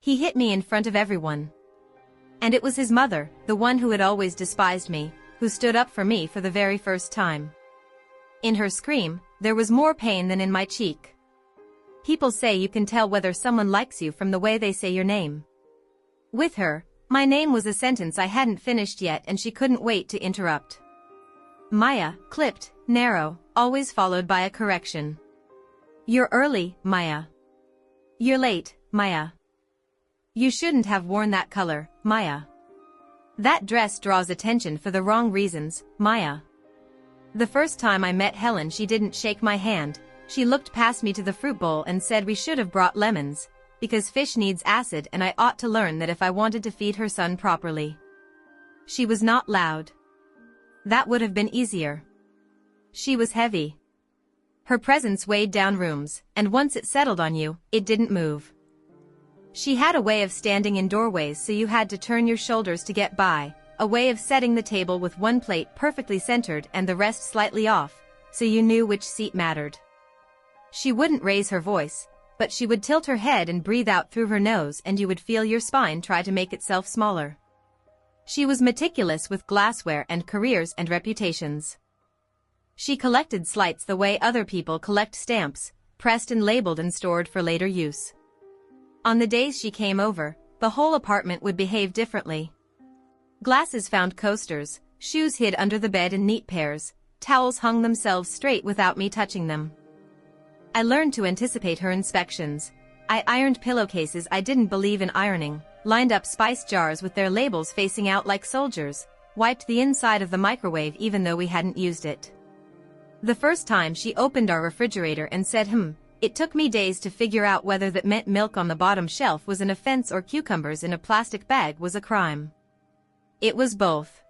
He hit me in front of everyone. And it was his mother, the one who had always despised me, who stood up for me for the very first time. In her scream, there was more pain than in my cheek. People say you can tell whether someone likes you from the way they say your name. With her, my name was a sentence I hadn't finished yet and she couldn't wait to interrupt. Maya, clipped, narrow, always followed by a correction. You're early, Maya. You're late, Maya. You shouldn't have worn that color, Maya. That dress draws attention for the wrong reasons, Maya. The first time I met Helen, she didn't shake my hand. She looked past me to the fruit bowl and said we should have brought lemons, because fish needs acid and I ought to learn that if I wanted to feed her son properly. She was not loud. That would have been easier. She was heavy. Her presence weighed down rooms, and once it settled on you, it didn't move. She had a way of standing in doorways so you had to turn your shoulders to get by, a way of setting the table with one plate perfectly centered and the rest slightly off, so you knew which seat mattered. She wouldn't raise her voice, but she would tilt her head and breathe out through her nose and you would feel your spine try to make itself smaller. She was meticulous with glassware and careers and reputations. She collected slights the way other people collect stamps, pressed and labeled and stored for later use. On the days she came over, the whole apartment would behave differently. Glasses found coasters, shoes hid under the bed in neat pairs, towels hung themselves straight without me touching them. I learned to anticipate her inspections. I ironed pillowcases I didn't believe in ironing, lined up spice jars with their labels facing out like soldiers, wiped the inside of the microwave even though we hadn't used it. The first time she opened our refrigerator and said it took me days to figure out whether that meant milk on the bottom shelf was an offense or cucumbers in a plastic bag was a crime. It was both.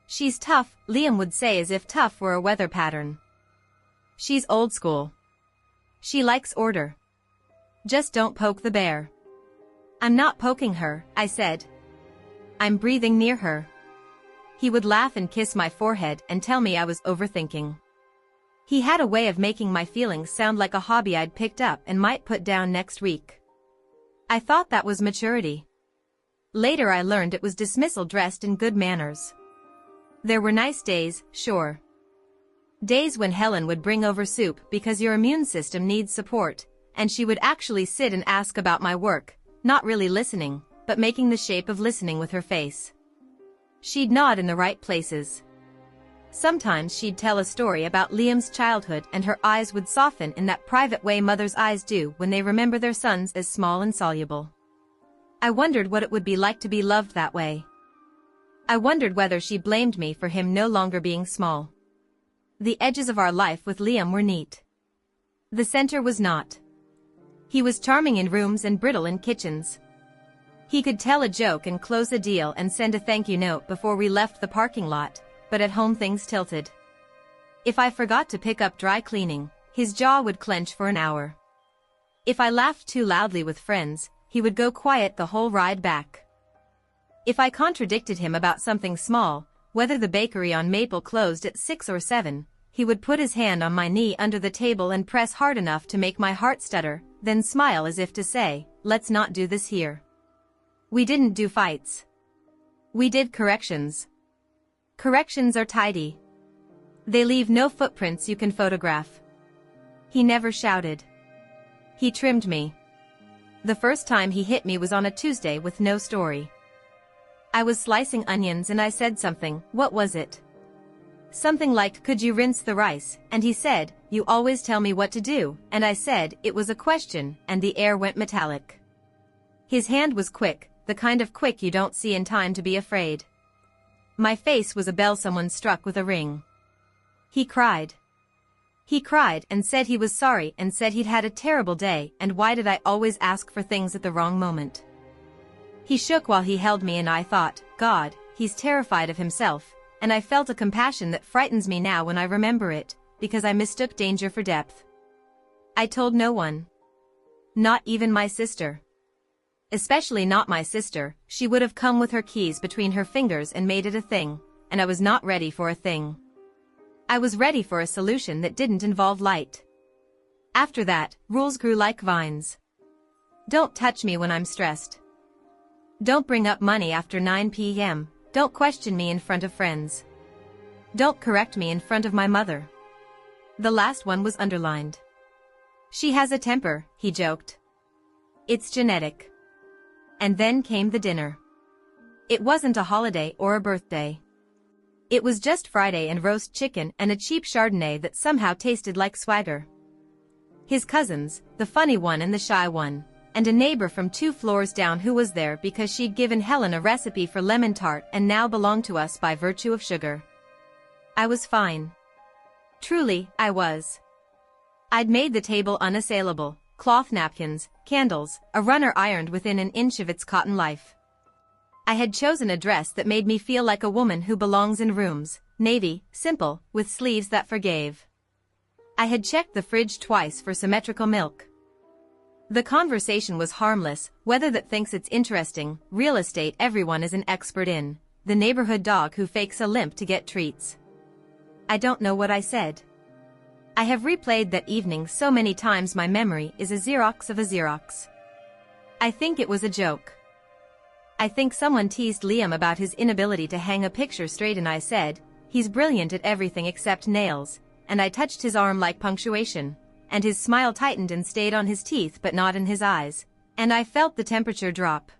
She's tough, Liam would say as if tough were a weather pattern. She's old school. She likes order. Just don't poke the bear. I'm not poking her, I said. I'm breathing near her. He would laugh and kiss my forehead and tell me I was overthinking. He had a way of making my feelings sound like a hobby I'd picked up and might put down next week. I thought that was maturity. Later I learned it was dismissal dressed in good manners. There were nice days, sure. Days when Helen would bring over soup because your immune system needs support, and she would actually sit and ask about my work, not really listening, but making the shape of listening with her face. She'd nod in the right places. Sometimes she'd tell a story about Liam's childhood and her eyes would soften in that private way mothers' eyes do when they remember their sons as small and soluble. I wondered what it would be like to be loved that way. I wondered whether she blamed me for him no longer being small. The edges of our life with Liam were neat. The center was not. He was charming in rooms and brittle in kitchens. He could tell a joke and close a deal and send a thank you note before we left the parking lot, but at home things tilted. If I forgot to pick up dry cleaning, his jaw would clench for an hour. If I laughed too loudly with friends, he would go quiet the whole ride back. If I contradicted him about something small, whether the bakery on Maple closed at 6 or 7, he would put his hand on my knee under the table and press hard enough to make my heart stutter, then smile as if to say, let's not do this here. We didn't do fights. We did corrections. Corrections are tidy. They leave no footprints you can photograph. He never shouted. He trimmed me. The first time he hit me was on a Tuesday with no story. I was slicing onions and I said something, what was it? Something like, could you rinse the rice? And he said, you always tell me what to do, and I said, it was a question, and the air went metallic. His hand was quick, the kind of quick you don't see in time to be afraid. My face was a bell someone struck with a ring. He cried. He cried and said he was sorry and said he'd had a terrible day and why did I always ask for things at the wrong moment. He shook while he held me and I thought, God, he's terrified of himself, and I felt a compassion that frightens me now when I remember it, because I mistook danger for depth. I told no one. Not even my sister. Especially not my sister, she would have come with her keys between her fingers and made it a thing, and I was not ready for a thing. I was ready for a solution that didn't involve light. After that, rules grew like vines. Don't touch me when I'm stressed. Don't bring up money after 9 p.m. Don't question me in front of friends. Don't correct me in front of my mother. The last one was underlined. She has a temper, he joked. It's genetic. And then came the dinner. It wasn't a holiday or a birthday. It was just Friday and roast chicken and a cheap Chardonnay that somehow tasted like swagger. His cousins, the funny one and the shy one, and a neighbor from 2 floors down who was there because she'd given Helen a recipe for lemon tart and now belonged to us by virtue of sugar. I was fine. Truly, I was. I'd made the table unassailable, cloth napkins, candles, a runner ironed within an inch of its cotton life. I had chosen a dress that made me feel like a woman who belongs in rooms, navy, simple, with sleeves that forgave. I had checked the fridge twice for symmetrical milk. The conversation was harmless, weather that thinks it's interesting, real estate everyone is an expert in, the neighborhood dog who fakes a limp to get treats. I don't know what I said. I have replayed that evening so many times my memory is a Xerox of a Xerox. I think it was a joke. I think someone teased Liam about his inability to hang a picture straight and I said, he's brilliant at everything except nails, and I touched his arm like punctuation, and his smile tightened and stayed on his teeth but not in his eyes, and I felt the temperature drop.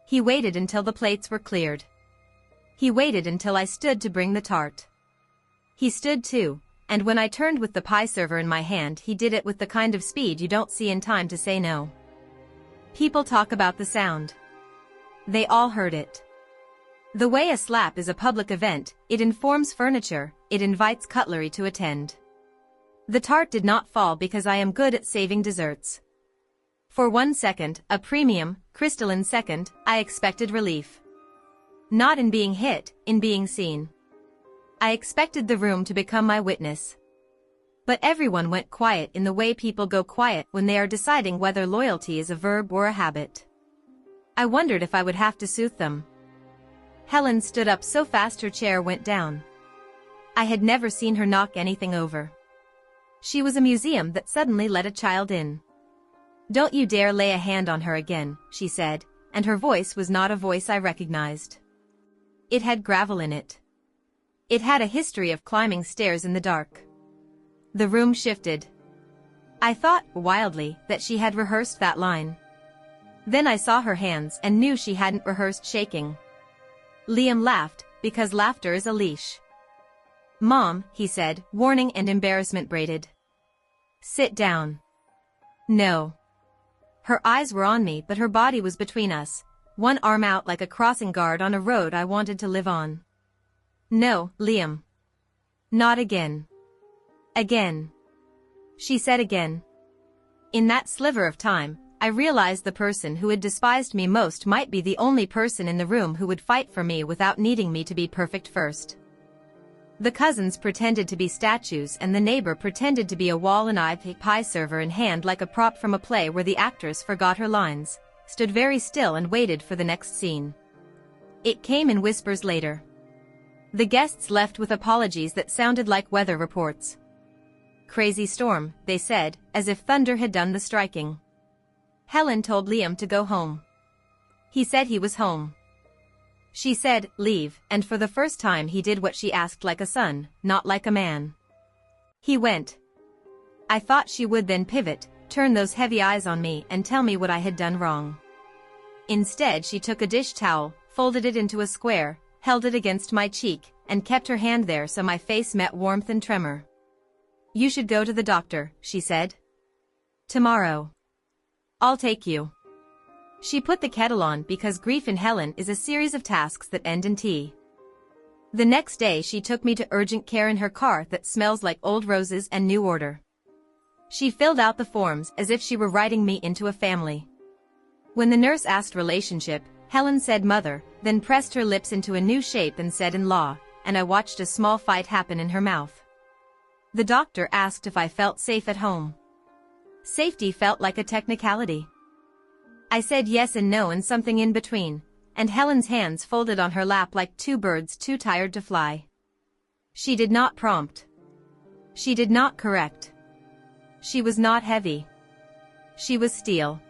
He waited until the plates were cleared. He waited until I stood to bring the tart. He stood too, and when I turned with the pie server in my hand he did it with the kind of speed you don't see in time to say no. People talk about the sound. They all heard it. The way a slap is a public event, it informs furniture, it invites cutlery to attend. The tart did not fall because I am good at saving desserts. For 1 second, a premium, crystalline second, I expected relief. Not in being hit, in being seen. I expected the room to become my witness. But everyone went quiet in the way people go quiet when they are deciding whether loyalty is a verb or a habit. I wondered if I would have to soothe them. Helen stood up so fast her chair went down. I had never seen her knock anything over. She was a museum that suddenly let a child in. Don't you dare lay a hand on her again, she said, and her voice was not a voice I recognized. It had gravel in it. It had a history of climbing stairs in the dark. The room shifted. I thought, wildly, that she had rehearsed that line. Then I saw her hands and knew she hadn't rehearsed shaking. Liam laughed, because laughter is a leash. Mom, he said, warning and embarrassment braided. Sit down. No. Her eyes were on me but her body was between us, one arm out like a crossing guard on a road I wanted to live on. No, Liam. Not again. Again. She said again. In that sliver of time, I realized the person who had despised me most might be the only person in the room who would fight for me without needing me to be perfect first. The cousins pretended to be statues and the neighbor pretended to be a wall and I, pie server in hand like a prop from a play where the actress forgot her lines, stood very still and waited for the next scene. It came in whispers later. The guests left with apologies that sounded like weather reports. Crazy storm, they said, as if thunder had done the striking. Helen told Liam to go home. He said he was home. She said, leave, and for the first time he did what she asked like a son, not like a man. He went. I thought she would then pivot, turn those heavy eyes on me and tell me what I had done wrong. Instead she took a dish towel, folded it into a square, held it against my cheek, and kept her hand there so my face met warmth and tremor. You should go to the doctor, she said. Tomorrow. I'll take you. She put the kettle on because grief in Helen is a series of tasks that end in tea. The next day she took me to urgent care in her car that smells like old roses and new order. She filled out the forms as if she were writing me into a family. When the nurse asked relationship, Helen said mother, then pressed her lips into a new shape and said in-law, and I watched a small fight happen in her mouth. The doctor asked if I felt safe at home. Safety felt like a technicality. I said yes and no and something in between, and Helen's hands folded on her lap like two birds too tired to fly. She did not prompt. She did not correct. She was not heavy. She was steel.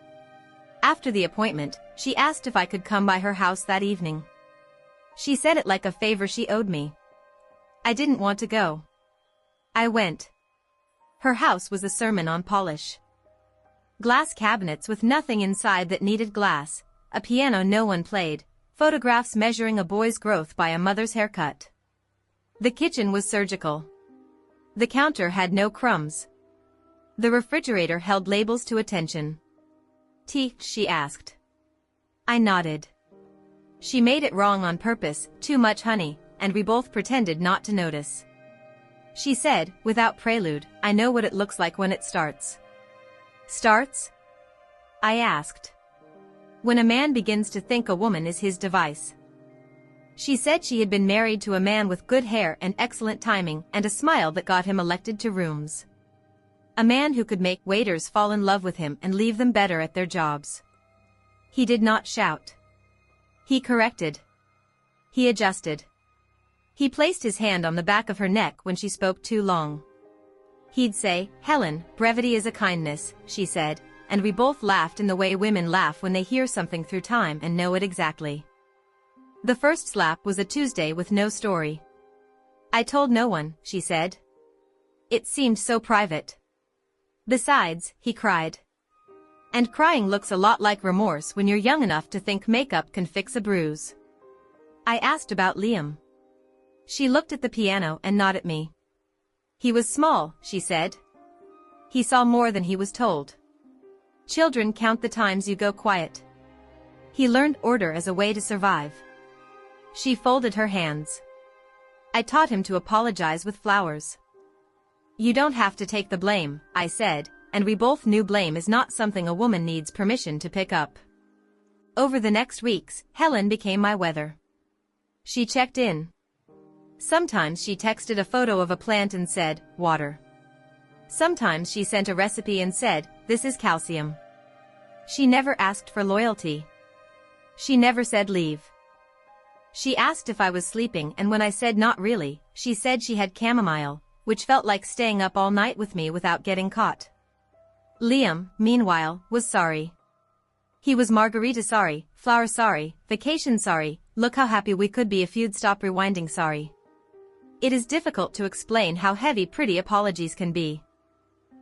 After the appointment, she asked if I could come by her house that evening. She said it like a favor she owed me. I didn't want to go. I went. Her house was a sermon on polish. Glass cabinets with nothing inside that needed glass, a piano no one played, photographs measuring a boy's growth by a mother's haircut. The kitchen was surgical. The counter had no crumbs. The refrigerator held labels to attention. Tea, she asked. I nodded. She made it wrong on purpose, too much honey, and we both pretended not to notice. She said, without prelude, I know what it looks like when it starts. Starts? I asked. When a man begins to think a woman is his device. She said she had been married to a man with good hair and excellent timing and a smile that got him elected to rooms. A man who could make waiters fall in love with him and leave them better at their jobs. He did not shout. He corrected. He adjusted. He placed his hand on the back of her neck when she spoke too long. He'd say, Helen, brevity is a kindness, she said, and we both laughed in the way women laugh when they hear something through time and know it exactly. The first slap was a Tuesday with no story. I told no one, she said. It seemed so private. Besides, he cried. And crying looks a lot like remorse when you're young enough to think makeup can fix a bruise. I asked about Liam. She looked at the piano and nodded at me. He was small, she said. He saw more than he was told. Children count the times you go quiet. He learned order as a way to survive. She folded her hands. I taught him to apologize with flowers. You don't have to take the blame, I said, and we both knew blame is not something a woman needs permission to pick up. Over the next weeks, Helen became my weather. She checked in. Sometimes she texted a photo of a plant and said, water. Sometimes she sent a recipe and said, this is calcium. She never asked for loyalty. She never said leave. She asked if I was sleeping, and when I said not really, she said she had chamomile, which felt like staying up all night with me without getting caught. Liam, meanwhile, was sorry. He was margarita sorry, flower sorry, vacation sorry, look how happy we could be if you'd stop rewinding sorry. It is difficult to explain how heavy pretty apologies can be.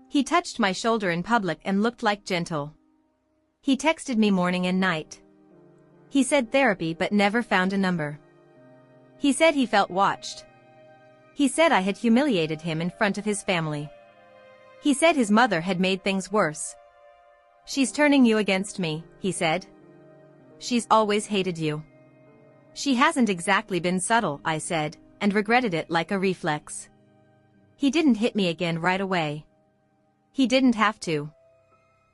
He touched my shoulder in public and looked like gentle. He texted me morning and night. He said therapy but never found a number. He said he felt watched. He said I had humiliated him in front of his family. He said his mother had made things worse. She's turning you against me, he said. She's always hated you. She hasn't exactly been subtle, I said, and regretted it like a reflex. He didn't hit me again right away. He didn't have to.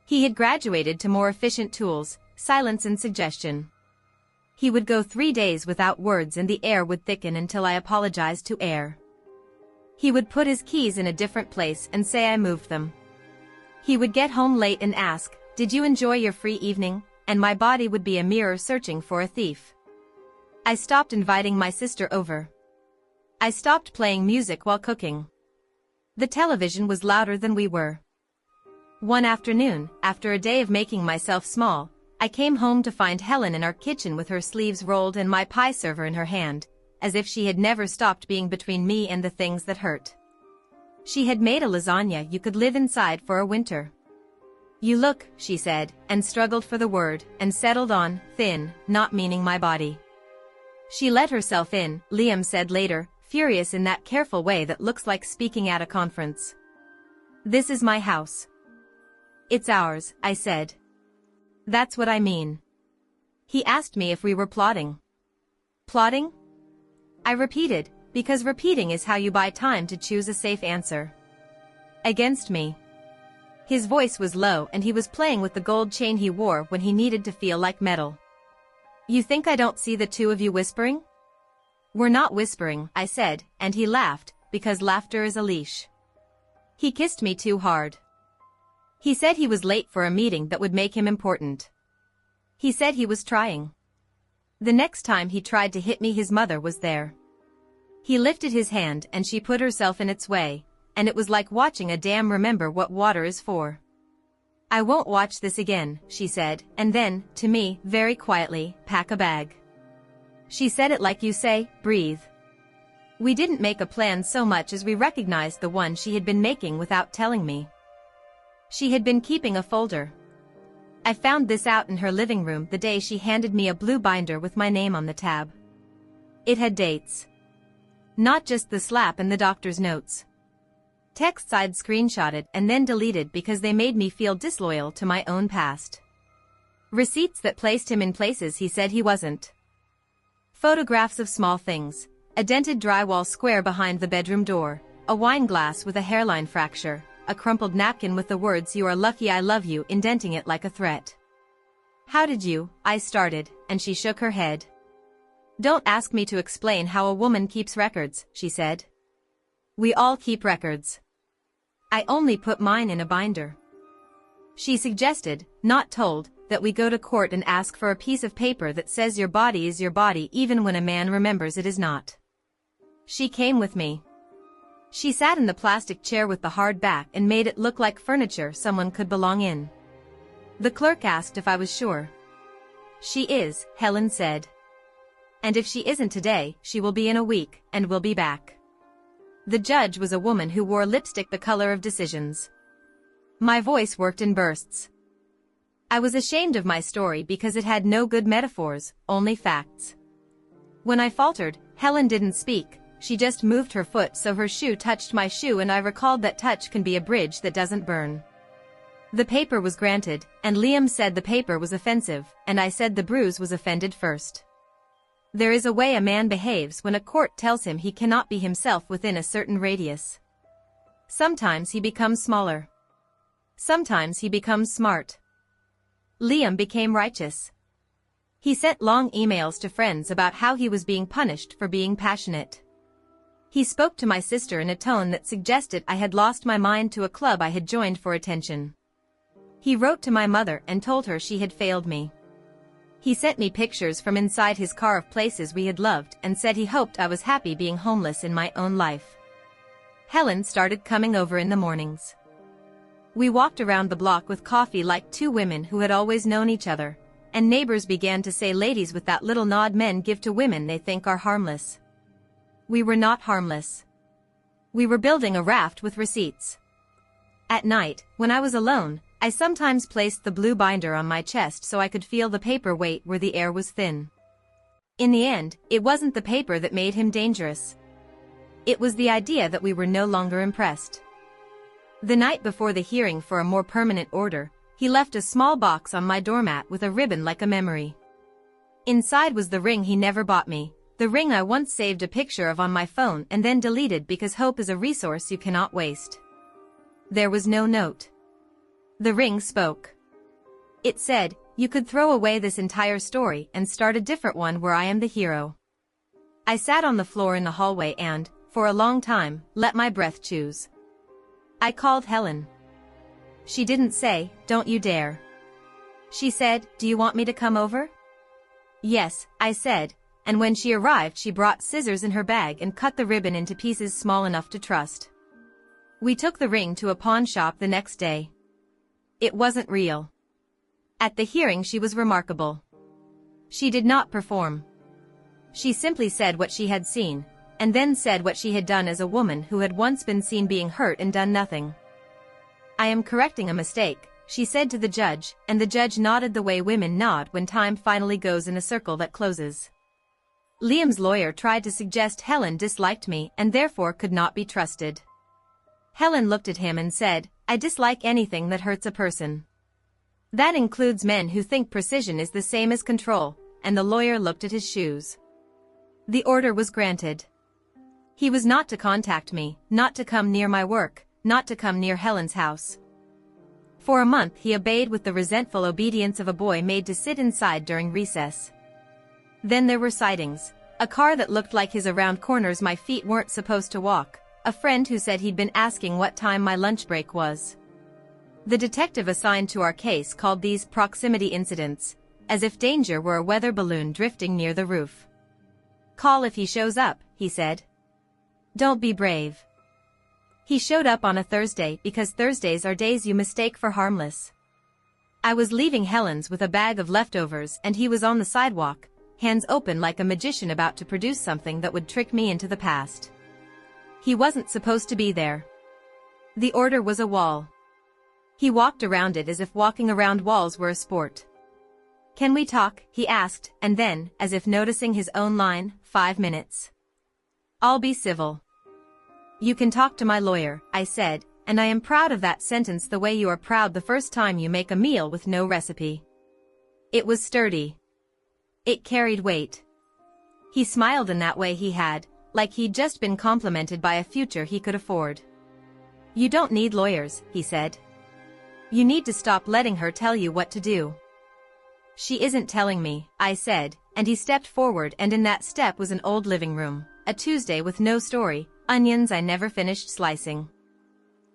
He had graduated to more efficient tools, silence and suggestion. He would go 3 days without words and the air would thicken until I apologized to air. He would put his keys in a different place and say I moved them. He would get home late and ask, did you enjoy your free evening? And my body would be a mirror searching for a thief. I stopped inviting my sister over. I stopped playing music while cooking. The television was louder than we were. One afternoon, after a day of making myself small, I came home to find Helen in our kitchen with her sleeves rolled and my pie server in her hand, as if she had never stopped being between me and the things that hurt. She had made a lasagna you could live inside for a winter. You look, she said, and struggled for the word, and settled on, thin, not meaning my body. She let herself in, Liam said later, furious in that careful way that looks like speaking at a conference. This is my house. It's ours, I said. That's what I mean. He asked me if we were plotting. Plotting? I repeated, because repeating is how you buy time to choose a safe answer. Against me. His voice was low and he was playing with the gold chain he wore when he needed to feel like metal. You think I don't see the two of you whispering? We're not whispering, I said, and he laughed, because laughter is a leash. He kissed me too hard. He said he was late for a meeting that would make him important. He said he was trying. The next time he tried to hit me, his mother was there. He lifted his hand and she put herself in its way, and it was like watching a dam remember what water is for. I won't watch this again, she said, and then, to me, very quietly, pack a bag. She said it like you say, breathe. We didn't make a plan so much as we recognized the one she had been making without telling me. She had been keeping a folder. I found this out in her living room the day she handed me a blue binder with my name on the tab. It had dates. Not just the slap and the doctor's notes. Texts I'd screenshotted and then deleted because they made me feel disloyal to my own past. Receipts that placed him in places he said he wasn't. Photographs of small things. A dented drywall square behind the bedroom door, a wine glass with a hairline fracture, a crumpled napkin with the words "You are lucky I love you" indenting it like a threat. How did you? I started, and she shook her head. Don't ask me to explain how a woman keeps records, she said. We all keep records. I only put mine in a binder. She suggested, not told, that we go to court and ask for a piece of paper that says your body is your body even when a man remembers it is not. She came with me. She sat in the plastic chair with the hard back and made it look like furniture someone could belong in. The clerk asked if I was sure. She is, Helen said. And if she isn't today, she will be in a week, and we'll be back. The judge was a woman who wore lipstick the color of decisions. My voice worked in bursts. I was ashamed of my story because it had no good metaphors, only facts. When I faltered, Helen didn't speak. She just moved her foot so her shoe touched my shoe, and I recalled that touch can be a bridge that doesn't burn. The paper was granted, and Liam said the paper was offensive, and I said the bruise was offended first. There is a way a man behaves when a court tells him he cannot be himself within a certain radius. Sometimes he becomes smaller. Sometimes he becomes smart. Liam became righteous. He sent long emails to friends about how he was being punished for being passionate. He spoke to my sister in a tone that suggested I had lost my mind to a club I had joined for attention. He wrote to my mother and told her she had failed me. He sent me pictures from inside his car of places we had loved and said he hoped I was happy being homeless in my own life. Helen started coming over in the mornings. We walked around the block with coffee like two women who had always known each other, and neighbors began to say ladies with that little nod men give to women they think are harmless. We were not harmless. We were building a raft with receipts. At night, when I was alone, I sometimes placed the blue binder on my chest so I could feel the paper weight where the air was thin. In the end, it wasn't the paper that made him dangerous. It was the idea that we were no longer impressed. The night before the hearing for a more permanent order, he left a small box on my doormat with a ribbon like a memory. Inside was the ring he never bought me, the ring I once saved a picture of on my phone and then deleted because hope is a resource you cannot waste. There was no note. The ring spoke. It said, "You could throw away this entire story and start a different one where I am the hero." I sat on the floor in the hallway and, for a long time, let my breath choose. I called Helen. She didn't say, "Don't you dare." She said, "Do you want me to come over?" "Yes," I said, and when she arrived she brought scissors in her bag and cut the ribbon into pieces small enough to trust. We took the ring to a pawn shop the next day. It wasn't real. At the hearing she was remarkable. She did not perform. She simply said what she had seen, and then said what she had done as a woman who had once been seen being hurt and done nothing. "I am correcting a mistake," she said to the judge, and the judge nodded the way women nod when time finally goes in a circle that closes. Liam's lawyer tried to suggest Helen disliked me and therefore could not be trusted. Helen looked at him and said, "I dislike anything that hurts a person. That includes men who think precision is the same as control," and the lawyer looked at his shoes. The order was granted. He was not to contact me, not to come near my work, not to come near Helen's house. For a month he obeyed with the resentful obedience of a boy made to sit inside during recess. Then there were sightings. A car that looked like his around corners my feet weren't supposed to walk. A friend who said he'd been asking what time my lunch break was. The detective assigned to our case called these proximity incidents, as if danger were a weather balloon drifting near the roof. "Call if he shows up," he said. "Don't be brave." He showed up on a Thursday because Thursdays are days you mistake for harmless. I was leaving Helen's with a bag of leftovers and he was on the sidewalk, hands open like a magician about to produce something that would trick me into the past. He wasn't supposed to be there. The order was a wall. He walked around it as if walking around walls were a sport. "Can we talk?" he asked, and then, as if noticing his own line, 5 minutes. "I'll be civil." "You can talk to my lawyer," I said, and I am proud of that sentence the way you are proud the first time you make a meal with no recipe. It was sturdy. It carried weight. He smiled in that way he had, like he'd just been complimented by a future he could afford. "You don't need lawyers," he said. "You need to stop letting her tell you what to do." "She isn't telling me," I said, and he stepped forward, and in that step was an old living room, a Tuesday with no story, onions I never finished slicing.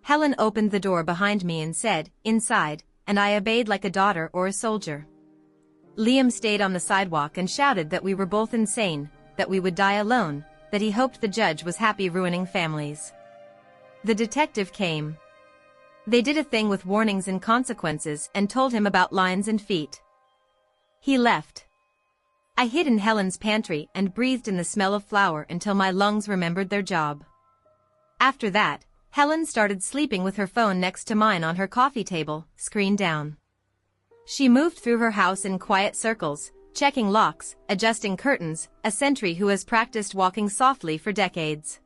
Helen opened the door behind me and said, "Inside," and I obeyed like a daughter or a soldier. Liam stayed on the sidewalk and shouted that we were both insane, that we would die alone, that he hoped the judge was happy ruining families. The detective came. They did a thing with warnings and consequences and told him about lines and feet. He left. I hid in Helen's pantry and breathed in the smell of flour until my lungs remembered their job. After that, Helen started sleeping with her phone next to mine on her coffee table, screen down. She moved through her house in quiet circles, checking locks, adjusting curtains, a sentry who has practiced walking softly for decades.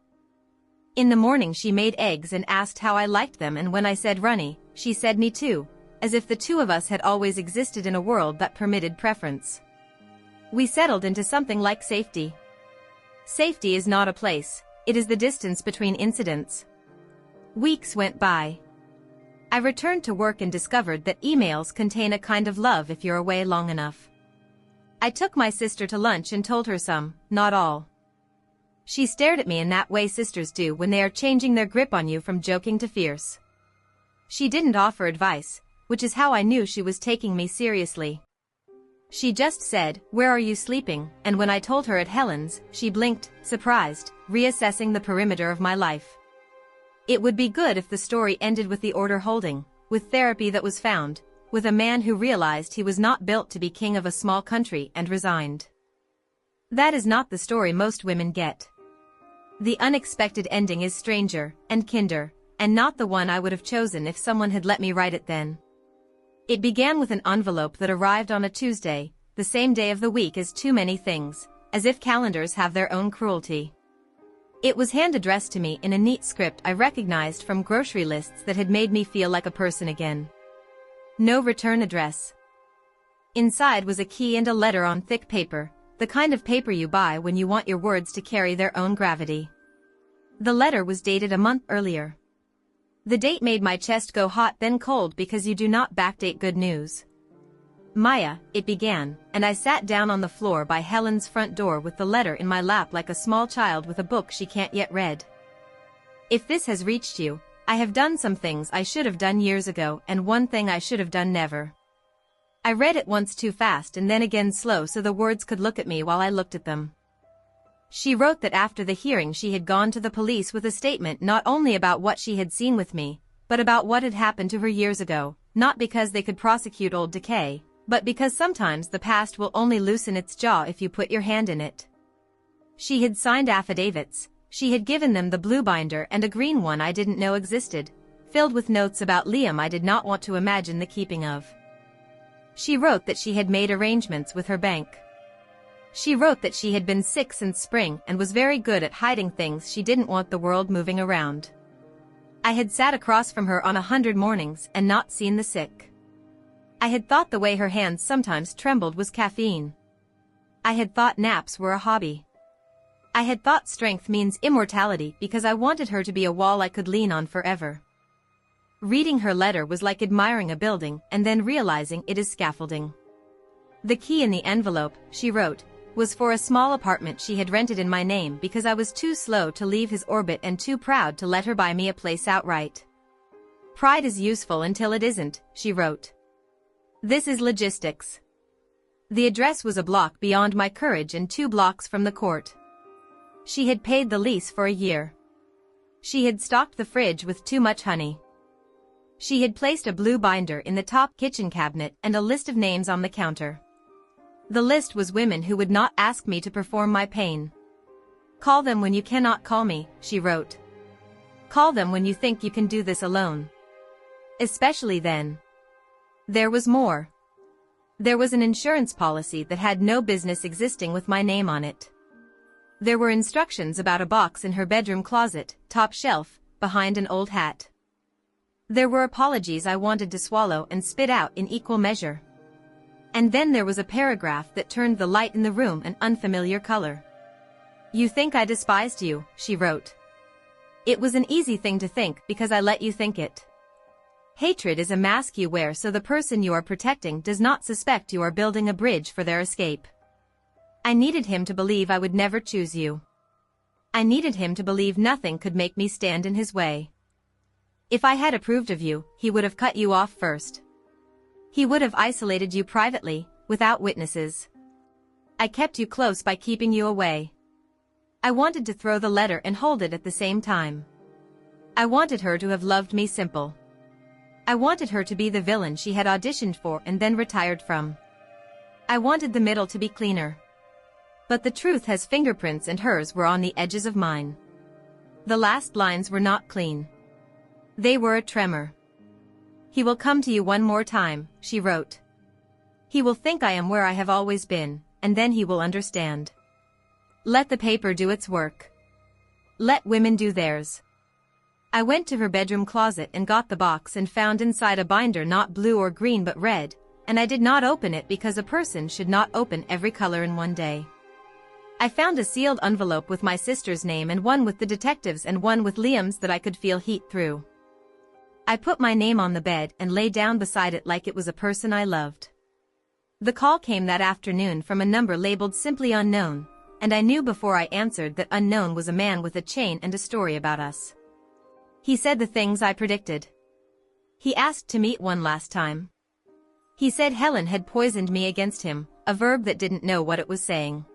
In the morning she made eggs and asked how I liked them, and when I said runny, she said me too, as if the two of us had always existed in a world that permitted preference. We settled into something like safety. Safety is not a place, it is the distance between incidents. Weeks went by. I returned to work and discovered that emails contain a kind of love if you're away long enough. I took my sister to lunch and told her some, not all. She stared at me in that way sisters do when they are changing their grip on you from joking to fierce. She didn't offer advice, which is how I knew she was taking me seriously. She just said, "Where are you sleeping?" and when I told her at Helen's, she blinked, surprised, reassessing the perimeter of my life. It would be good if the story ended with the order holding, with therapy that was found, with a man who realized he was not built to be king of a small country and resigned. That is not the story most women get. The unexpected ending is stranger, and kinder, and not the one I would have chosen if someone had let me write it then. It began with an envelope that arrived on a Tuesday, the same day of the week as too many things, as if calendars have their own cruelty. It was hand-addressed to me in a neat script I recognized from grocery lists that had made me feel like a person again. No return address. Inside was a key and a letter on thick paper, the kind of paper you buy when you want your words to carry their own gravity. The letter was dated a month earlier. The date made my chest go hot then cold because you do not backdate good news. "Maya," it began, and I sat down on the floor by Helen's front door with the letter in my lap like a small child with a book she can't yet read. "If this has reached you, I have done some things I should have done years ago and one thing I should have done never." I read it once too fast and then again slow so the words could look at me while I looked at them. She wrote that after the hearing she had gone to the police with a statement not only about what she had seen with me, but about what had happened to her years ago, not because they could prosecute old decay, but because sometimes the past will only loosen its jaw if you put your hand in it. She had signed affidavits, she had given them the blue binder and a green one I didn't know existed, filled with notes about Liam I did not want to imagine the keeping of. She wrote that she had made arrangements with her bank. She wrote that she had been sick since spring and was very good at hiding things she didn't want the world moving around. I had sat across from her on 100 mornings and not seen the sick. I had thought the way her hands sometimes trembled was caffeine. I had thought naps were a hobby. I had thought strength means immortality because I wanted her to be a wall I could lean on forever. Reading her letter was like admiring a building and then realizing it is scaffolding. The key in the envelope, she wrote, was for a small apartment she had rented in my name because I was too slow to leave his orbit and too proud to let her buy me a place outright. "Pride is useful until it isn't," she wrote. "This is logistics." The address was a block beyond my courage and 2 blocks from the court. She had paid the lease for a year. She had stocked the fridge with too much honey. She had placed a blue binder in the top kitchen cabinet and a list of names on the counter. The list was women who would not ask me to perform my pain. Call them when you cannot call me, she wrote. Call them when you think you can do this alone. Especially then. There was more. There was an insurance policy that had no business existing with my name on it. There were instructions about a box in her bedroom closet, top shelf, behind an old hat. There were apologies I wanted to swallow and spit out in equal measure. And then there was a paragraph that turned the light in the room an unfamiliar color. You think I despised you, she wrote. It was an easy thing to think because I let you think it. Hatred is a mask you wear so the person you are protecting does not suspect you are building a bridge for their escape. I needed him to believe I would never choose you. I needed him to believe nothing could make me stand in his way. If I had approved of you, he would have cut you off first. He would have isolated you privately, without witnesses. I kept you close by keeping you away. I wanted to throw the letter and hold it at the same time. I wanted her to have loved me simple. I wanted her to be the villain she had auditioned for and then retired from. I wanted the middle to be cleaner. But the truth has fingerprints and hers were on the edges of mine. The last lines were not clean. They were a tremor. He will come to you one more time, she wrote. He will think I am where I have always been, and then he will understand. Let the paper do its work. Let women do theirs. I went to her bedroom closet and got the box and found inside a binder not blue or green but red, and I did not open it because a person should not open every color in one day. I found a sealed envelope with my sister's name and one with the detective's and one with Liam's that I could feel heat through. I put my name on the bed and lay down beside it like it was a person I loved. The call came that afternoon from a number labeled simply unknown, and I knew before I answered that unknown was a man with a chain and a story about us. He said the things I predicted. He asked to meet one last time. He said Helen had poisoned me against him, a verb that didn't know what it was saying.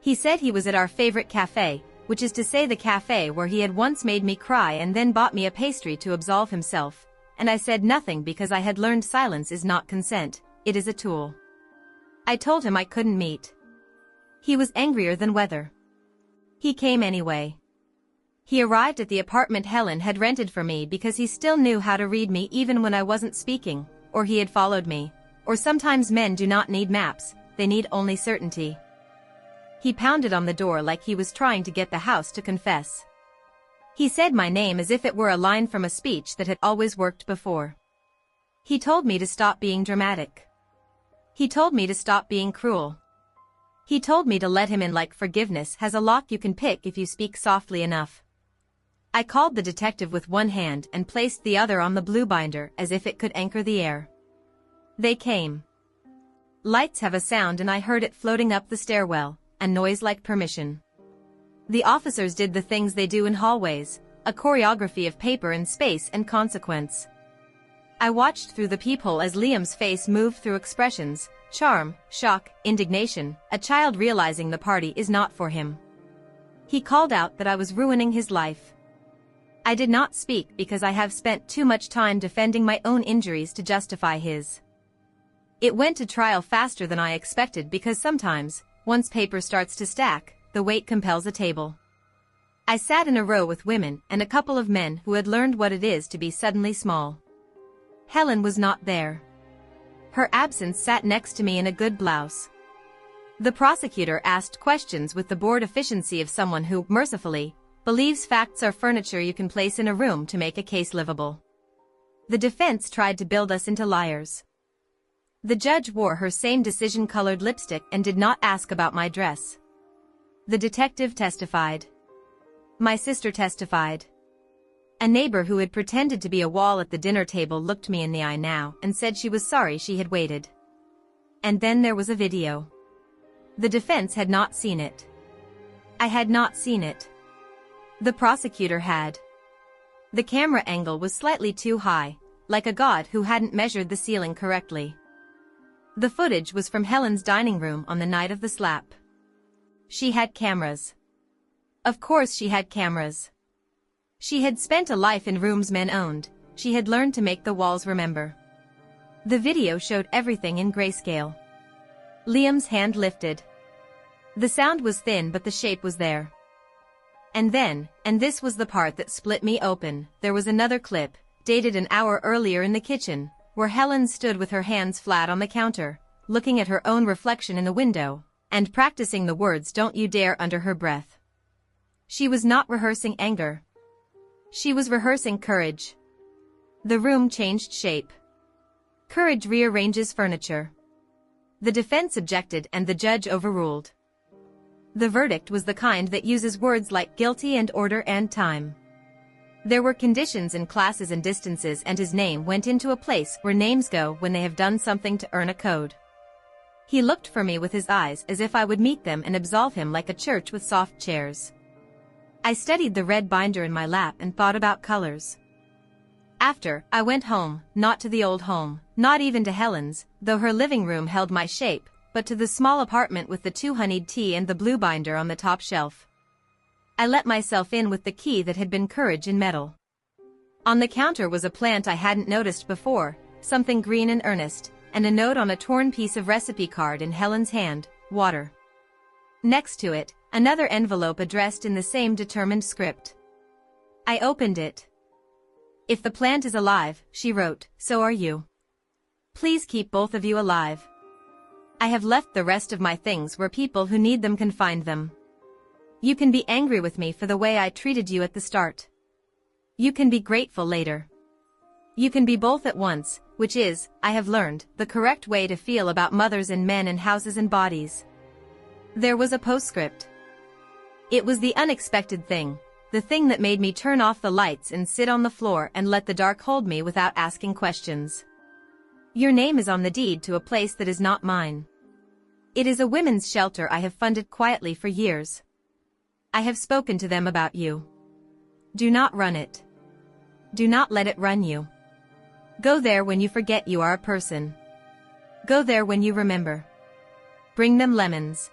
He said he was at our favorite cafe, which is to say the cafe where he had once made me cry and then bought me a pastry to absolve himself, and I said nothing because I had learned silence is not consent, it is a tool. I told him I couldn't meet. He was angrier than weather. He came anyway. He arrived at the apartment Helen had rented for me because he still knew how to read me even when I wasn't speaking, or he had followed me, or sometimes men do not need maps, they need only certainty. He pounded on the door like he was trying to get the house to confess. He said my name as if it were a line from a speech that had always worked before. He told me to stop being dramatic. He told me to stop being cruel. He told me to let him in like forgiveness has a lock you can pick if you speak softly enough. I called the detective with one hand and placed the other on the blue binder as if it could anchor the air. They came. Lights have a sound and I heard it floating up the stairwell, a noise like permission. The officers did the things they do in hallways, a choreography of paper and space and consequence. I watched through the peephole as Liam's face moved through expressions, charm, shock, indignation, a child realizing the party is not for him. He called out that I was ruining his life. I did not speak because I have spent too much time defending my own injuries to justify his. It went to trial faster than I expected because sometimes, once paper starts to stack, the weight compels a table. I sat in a row with women and a couple of men who had learned what it is to be suddenly small. Helen was not there. Her absence sat next to me in a good blouse. The prosecutor asked questions with the bored efficiency of someone who, mercifully, believes facts are furniture you can place in a room to make a case livable. The defense tried to build us into liars. The judge wore her same decision-colored lipstick and did not ask about my dress. The detective testified. My sister testified. A neighbor who had pretended to be a wall at the dinner table looked me in the eye now and said she was sorry she had waited. And then there was a video. The defense had not seen it. I had not seen it. The prosecutor had. The camera angle was slightly too high, like a god who hadn't measured the ceiling correctly. The footage was from Helen's dining room on the night of the slap. She had cameras. Of course she had cameras. She had spent a life in rooms men owned, she had learned to make the walls remember. The video showed everything in grayscale. Liam's hand lifted. The sound was thin but the shape was there. And then, and this was the part that split me open, there was another clip, dated an hour earlier in the kitchen, where Helen stood with her hands flat on the counter, looking at her own reflection in the window, and practicing the words "don't you dare" under her breath. She was not rehearsing anger. She was rehearsing courage. The room changed shape. Courage rearranges furniture. The defense objected and the judge overruled. The verdict was the kind that uses words like guilty and order and time. There were conditions in classes and distances, and his name went into a place where names go when they have done something to earn a code. He looked for me with his eyes as if I would meet them and absolve him like a church with soft chairs. I studied the red binder in my lap and thought about colors. After, I went home, not to the old home, not even to Helen's, though her living room held my shape, but to the small apartment with the 2 honeyed tea and the blue binder on the top shelf. I let myself in with the key that had been courage in metal. On the counter was a plant I hadn't noticed before, something green and earnest, and a note on a torn piece of recipe card in Helen's hand, water. Next to it, another envelope addressed in the same determined script. I opened it. "If the plant is alive," she wrote, "so are you. Please keep both of you alive. I have left the rest of my things where people who need them can find them. You can be angry with me for the way I treated you at the start. You can be grateful later. You can be both at once, which is, I have learned, the correct way to feel about mothers and men and houses and bodies." There was a postscript. It was the unexpected thing, the thing that made me turn off the lights and sit on the floor and let the dark hold me without asking questions. "Your name is on the deed to a place that is not mine. It is a women's shelter I have funded quietly for years. I have spoken to them about you. Do not run it. Do not let it run you. Go there when you forget you are a person. Go there when you remember. Bring them lemons."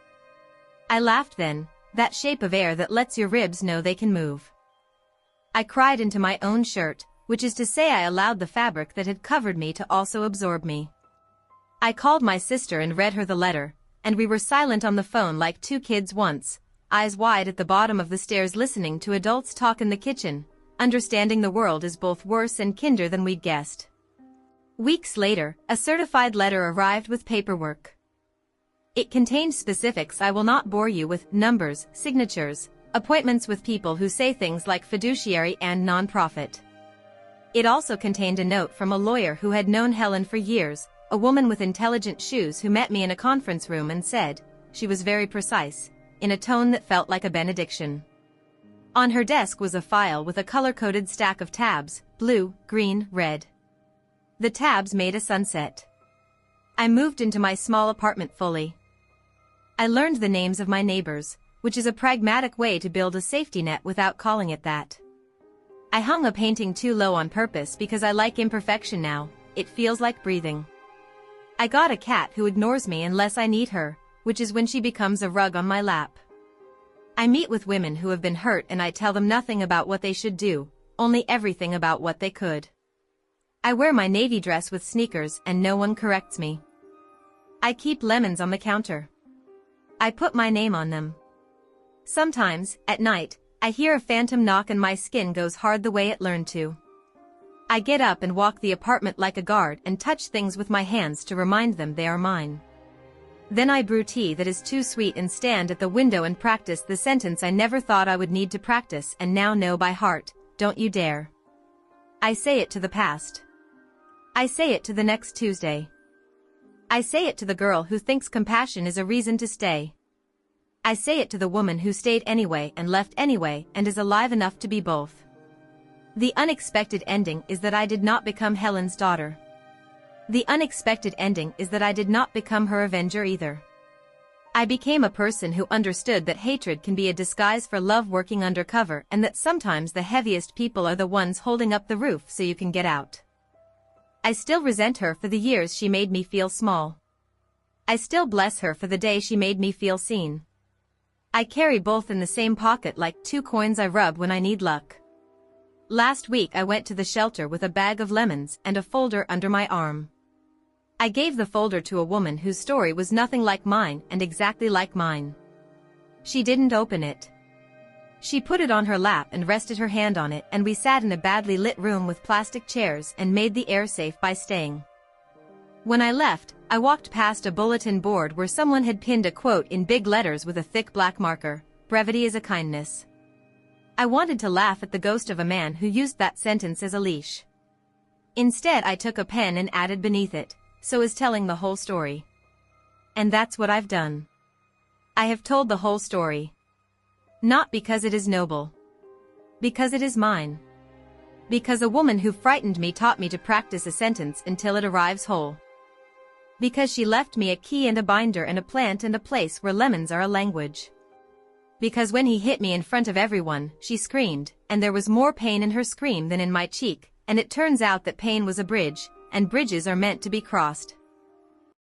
I laughed then, that shape of air that lets your ribs know they can move. I cried into my own shirt, which is to say I allowed the fabric that had covered me to also absorb me. I called my sister and read her the letter, and we were silent on the phone like two kids once, eyes wide at the bottom of the stairs listening to adults talk in the kitchen, understanding the world is both worse and kinder than we'd guessed. Weeks later, a certified letter arrived with paperwork. It contained specifics I will not bore you with, numbers, signatures, appointments with people who say things like fiduciary and non-profit. It also contained a note from a lawyer who had known Helen for years, a woman with intelligent shoes who met me in a conference room and said, she was very precise, in a tone that felt like a benediction. On her desk was a file with a color-coded stack of tabs, blue, green, red. The tabs made a sunset. I moved into my small apartment fully. I learned the names of my neighbors, which is a pragmatic way to build a safety net without calling it that. I hung a painting too low on purpose because I like imperfection now, it feels like breathing. I got a cat who ignores me unless I need her, which is when she becomes a rug on my lap. I meet with women who have been hurt and I tell them nothing about what they should do, only everything about what they could. I wear my navy dress with sneakers and no one corrects me. I keep lemons on the counter. I put my name on them. Sometimes, at night, I hear a phantom knock and my skin goes hard the way it learned to. I get up and walk the apartment like a guard and touch things with my hands to remind them they are mine. Then I brew tea that is too sweet and stand at the window and practice the sentence I never thought I would need to practice and now know by heart, "Don't you dare." I say it to the past. I say it to the next Tuesday. I say it to the girl who thinks compassion is a reason to stay. I say it to the woman who stayed anyway and left anyway and is alive enough to be both. The unexpected ending is that I did not become Helen's daughter. The unexpected ending is that I did not become her avenger either. I became a person who understood that hatred can be a disguise for love working undercover and that sometimes the heaviest people are the ones holding up the roof so you can get out. I still resent her for the years she made me feel small. I still bless her for the day she made me feel seen. I carry both in the same pocket like two coins I rub when I need luck. Last week I went to the shelter with a bag of lemons and a folder under my arm. I gave the folder to a woman whose story was nothing like mine and exactly like mine. She didn't open it. She put it on her lap and rested her hand on it, and we sat in a badly lit room with plastic chairs and made the air safe by staying. When I left, I walked past a bulletin board where someone had pinned a quote in big letters with a thick black marker: "Brevity is a kindness." I wanted to laugh at the ghost of a man who used that sentence as a leash. Instead, I took a pen and added beneath it, "So is telling the whole story." And that's what I've done. I have told the whole story. Not because it is noble. Because it is mine. Because a woman who frightened me taught me to practice a sentence until it arrives whole. Because she left me a key and a binder and a plant and a place where lemons are a language. Because when he hit me in front of everyone, she screamed, and there was more pain in her scream than in my cheek, and it turns out that pain was a bridge, and bridges are meant to be crossed.